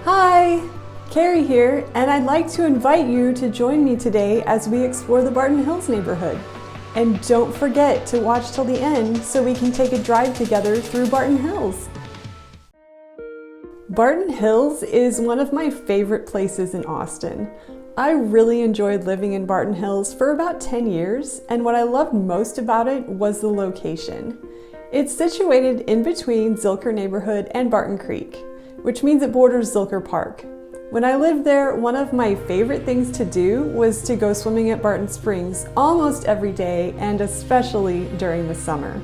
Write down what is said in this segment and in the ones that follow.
Hi, Carrie here, and I'd like to invite you to join me today as we explore the Barton Hills neighborhood. And don't forget to watch till the end so we can take a drive together through Barton Hills. Barton Hills is one of my favorite places in Austin. I really enjoyed living in Barton Hills for about 10 years, and what I loved most about it was the location. It's situated in between Zilker neighborhood and Barton Creek, which means it borders Zilker Park. When I lived there, one of my favorite things to do was to go swimming at Barton Springs almost every day, and especially during the summer.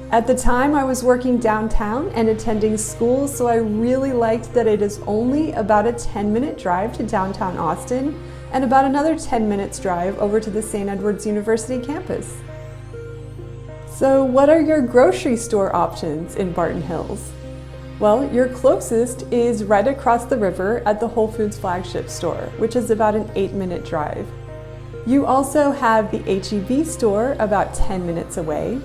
At the time, I was working downtown and attending school, so I really liked that it is only about a 10-minute drive to downtown Austin and about another 10 minutes drive over to the St. Edward's University campus. So what are your grocery store options in Barton Hills? Well, your closest is right across the river at the Whole Foods flagship store, which is about an 8-minute drive. You also have the H-E-B store about 10 minutes away,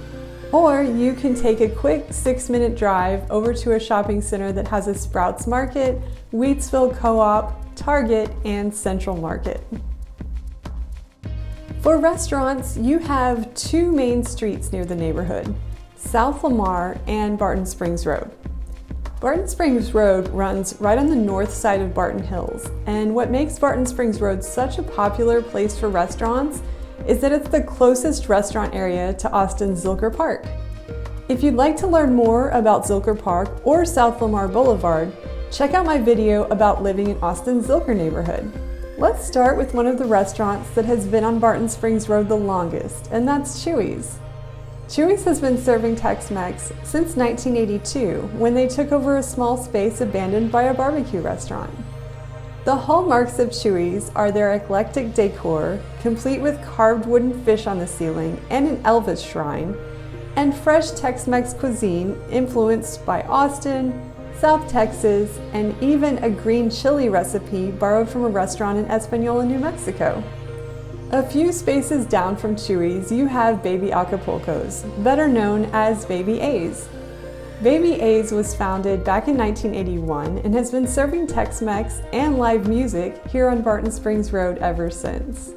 or you can take a quick 6-minute drive over to a shopping center that has a Sprouts Market, Wheatsville Co-op, Target, and Central Market. For restaurants, you have two main streets near the neighborhood, South Lamar and Barton Springs Road. Barton Springs Road runs right on the north side of Barton Hills, and what makes Barton Springs Road such a popular place for restaurants is that it's the closest restaurant area to Austin's Zilker Park. If you'd like to learn more about Zilker Park or South Lamar Boulevard, check out my video about living in Austin's Zilker neighborhood. Let's start with one of the restaurants that has been on Barton Springs Road the longest, and that's Chuy's. Chuy's has been serving Tex Mex since 1982, when they took over a small space abandoned by a barbecue restaurant. The hallmarks of Chuy's are their eclectic decor, complete with carved wooden fish on the ceiling and an Elvis shrine, and fresh Tex Mex cuisine influenced by Austin, South Texas, and even a green chili recipe borrowed from a restaurant in Espanola, New Mexico. A few spaces down from Chuy's, you have Baby Acapulco's, better known as Baby A's. Baby A's was founded back in 1981 and has been serving Tex-Mex and live music here on Barton Springs Road ever since.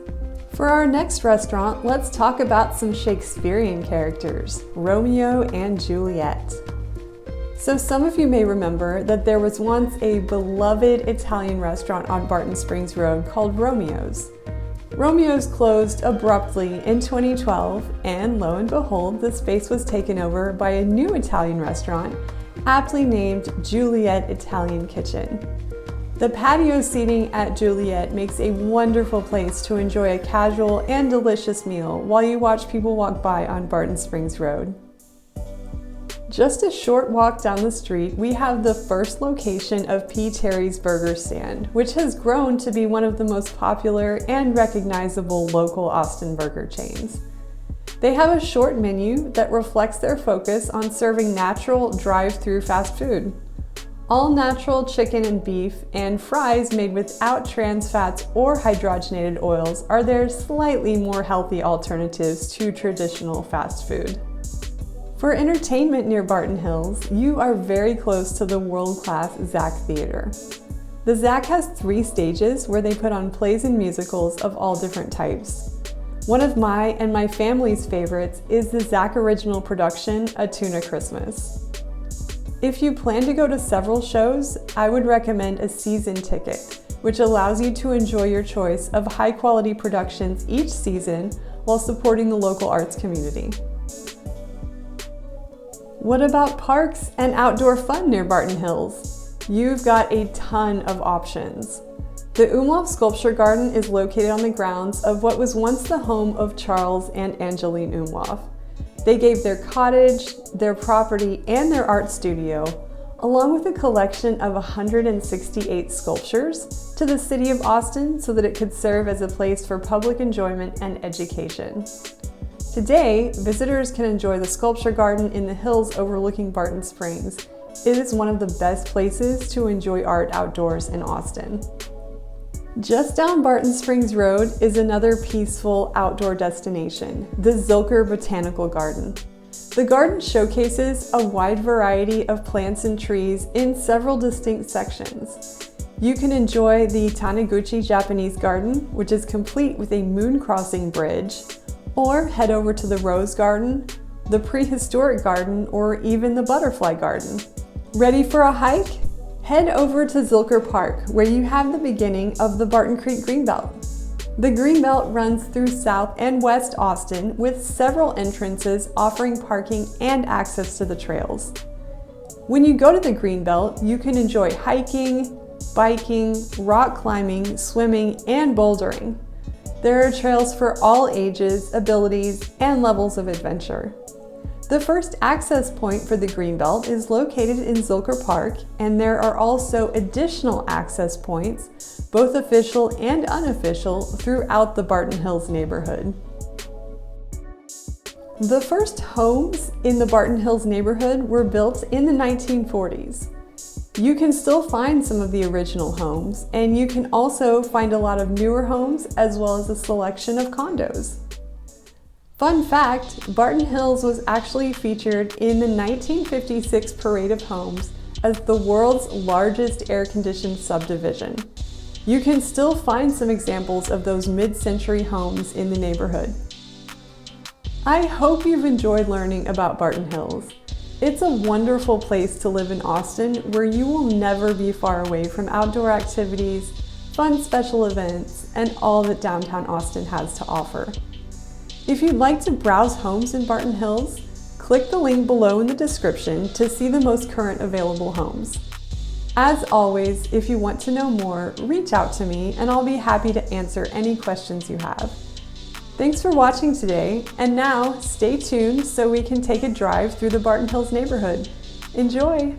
For our next restaurant, let's talk about some Shakespearean characters, Romeo and Juliet. So some of you may remember that there was once a beloved Italian restaurant on Barton Springs Road called Romeo's. Romeo's closed abruptly in 2012, and lo and behold, the space was taken over by a new Italian restaurant, aptly named Juliet Italian Kitchen. The patio seating at Juliet makes a wonderful place to enjoy a casual and delicious meal while you watch people walk by on Barton Springs Road. Just a short walk down the street, we have the first location of P. Terry's Burger Stand, which has grown to be one of the most popular and recognizable local Austin burger chains. They have a short menu that reflects their focus on serving natural drive-through fast food. All natural chicken and beef and fries made without trans fats or hydrogenated oils are their slightly more healthy alternatives to traditional fast food. For entertainment near Barton Hills, you are very close to the world-class Zach Theater. The Zach has 3 stages where they put on plays and musicals of all different types. One of my and my family's favorites is the Zach original production, A Tuna Christmas. If you plan to go to several shows, I would recommend a season ticket, which allows you to enjoy your choice of high-quality productions each season while supporting the local arts community. What about parks and outdoor fun near Barton Hills? You've got a ton of options. The Umlauf Sculpture Garden is located on the grounds of what was once the home of Charles and Angeline Umlauf. They gave their cottage, their property, and their art studio, along with a collection of 168 sculptures, to the city of Austin so that it could serve as a place for public enjoyment and education. Today, visitors can enjoy the sculpture garden in the hills overlooking Barton Springs. It is one of the best places to enjoy art outdoors in Austin. Just down Barton Springs Road is another peaceful outdoor destination, the Zilker Botanical Garden. The garden showcases a wide variety of plants and trees in several distinct sections. You can enjoy the Taniguchi Japanese Garden, which is complete with a moon crossing bridge, or head over to the Rose Garden, the Prehistoric Garden, or even the Butterfly Garden. Ready for a hike? Head over to Zilker Park, where you have the beginning of the Barton Creek Greenbelt. The Greenbelt runs through South and West Austin with several entrances offering parking and access to the trails. When you go to the Greenbelt, you can enjoy hiking, biking, rock climbing, swimming, and bouldering. There are trails for all ages, abilities, and levels of adventure. The first access point for the Greenbelt is located in Zilker Park, and there are also additional access points, both official and unofficial, throughout the Barton Hills neighborhood. The first homes in the Barton Hills neighborhood were built in the 1940s. You can still find some of the original homes, and you can also find a lot of newer homes as well as a selection of condos. Fun fact, Barton Hills was actually featured in the 1956 Parade of Homes as the world's largest air-conditioned subdivision. You can still find some examples of those mid-century homes in the neighborhood. I hope you've enjoyed learning about Barton Hills. It's a wonderful place to live in Austin where you will never be far away from outdoor activities, fun special events, and all that downtown Austin has to offer. If you'd like to browse homes in Barton Hills, click the link below in the description to see the most current available homes. As always, if you want to know more, reach out to me and I'll be happy to answer any questions you have. Thanks for watching today, and now stay tuned so we can take a drive through the Barton Hills neighborhood. Enjoy!